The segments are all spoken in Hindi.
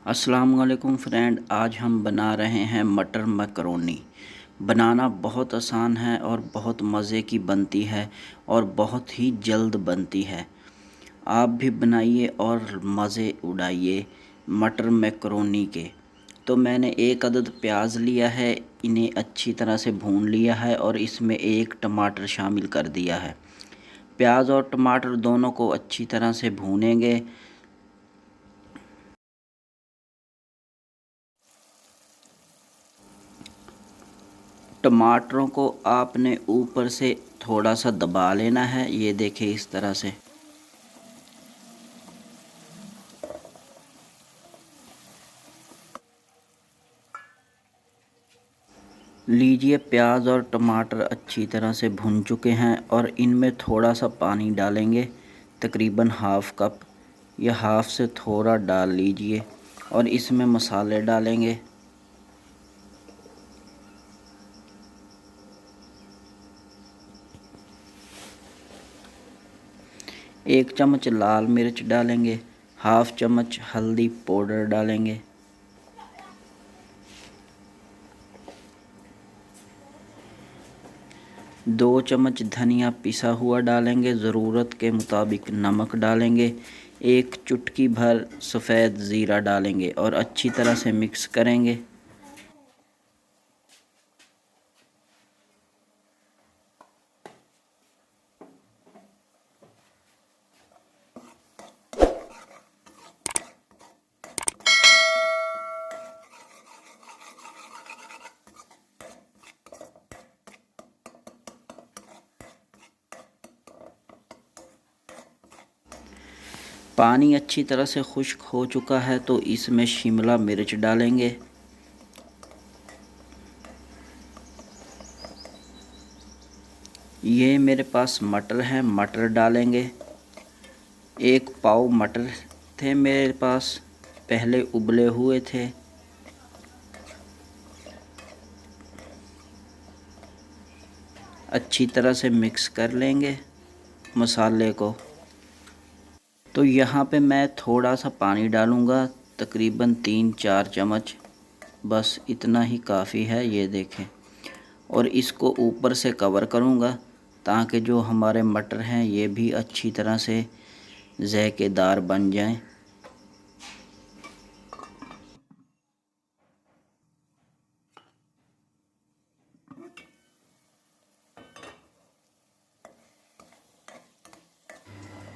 अस्सलाम वालेकुम फ्रेंड, आज हम बना रहे हैं मटर मैकरोनी। बनाना बहुत आसान है और बहुत मज़े की बनती है और बहुत ही जल्द बनती है। आप भी बनाइए और मज़े उड़ाइए मटर मैकरोनी के। तो मैंने एक अदद प्याज लिया है, इन्हें अच्छी तरह से भून लिया है और इसमें एक टमाटर शामिल कर दिया है। प्याज और टमाटर दोनों को अच्छी तरह से भूनेंगे। टमाटरों को आपने ऊपर से थोड़ा सा दबा लेना है, ये देखिए इस तरह से। लीजिए, प्याज और टमाटर अच्छी तरह से भुन चुके हैं और इनमें थोड़ा सा पानी डालेंगे, तकरीबन हाफ़ कप या हाफ़ से थोड़ा डाल लीजिए और इसमें मसाले डालेंगे। एक चम्मच लाल मिर्च डालेंगे, हाफ़ चम्मच हल्दी पाउडर डालेंगे, दो चम्मच धनिया पिसा हुआ डालेंगे, ज़रूरत के मुताबिक नमक डालेंगे, एक चुटकी भर सफ़ेद ज़ीरा डालेंगे और अच्छी तरह से मिक्स करेंगे। पानी अच्छी तरह से खुश्क हो चुका है तो इसमें शिमला मिर्च डालेंगे, ये मेरे पास मटर हैं, मटर डालेंगे। एक पाव मटर थे मेरे पास, पहले उबले हुए थे। अच्छी तरह से मिक्स कर लेंगे मसाले को। तो यहाँ पे मैं थोड़ा सा पानी डालूँगा, तकरीबन 3-4 चम्मच, बस इतना ही काफ़ी है, ये देखें। और इसको ऊपर से कवर करूँगा ताकि जो हमारे मटर हैं ये भी अच्छी तरह से ज़ायकेदार बन जाएं।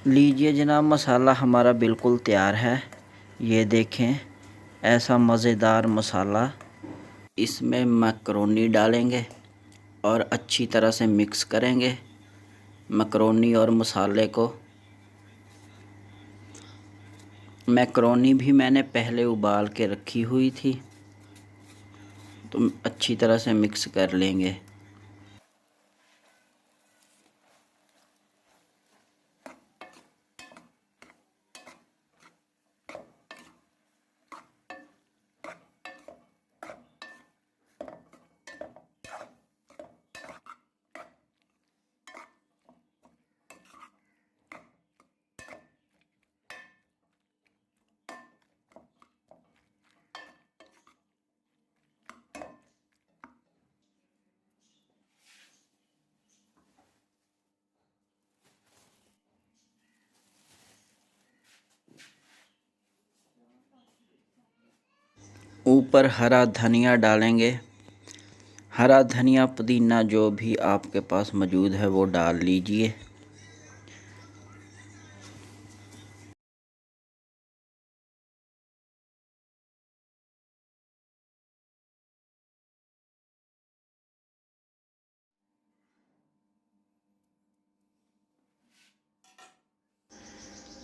लीजिए जनाब, मसाला हमारा बिल्कुल तैयार है, ये देखें, ऐसा मज़ेदार मसाला। इसमें मैकरोनी डालेंगे और अच्छी तरह से मिक्स करेंगे मैकरोनी और मसाले को। मैकरोनी भी मैंने पहले उबाल के रखी हुई थी, तो अच्छी तरह से मिक्स कर लेंगे। ऊपर हरा धनिया डालेंगे, हरा धनिया पुदीना जो भी आपके पास मौजूद है वो डाल लीजिए।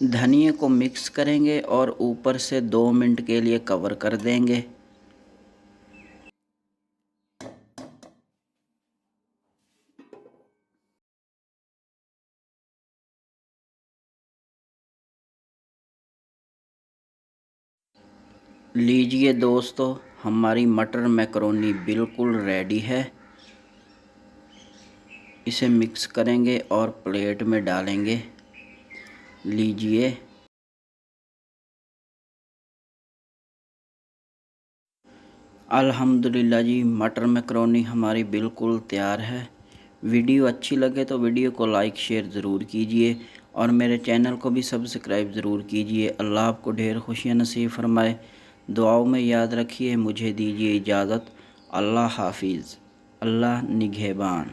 धनिए को मिक्स करेंगे और ऊपर से 2 मिनट के लिए कवर कर देंगे। लीजिए दोस्तों, हमारी मटर मैकरोनी बिल्कुल रेडी है। इसे मिक्स करेंगे और प्लेट में डालेंगे। लीजिए। अल्हम्दुलिल्लाह जी, मटर मैकरोनी हमारी बिल्कुल तैयार है। वीडियो अच्छी लगे तो वीडियो को लाइक शेयर ज़रूर कीजिए और मेरे चैनल को भी सब्सक्राइब ज़रूर कीजिए। अल्लाह आपको ढेर खुशियाँ नसीब फरमाए। दुआओं में याद रखिए। मुझे दीजिए इजाज़त। अल्लाह हाफिज़। अल्लाह निगहबान।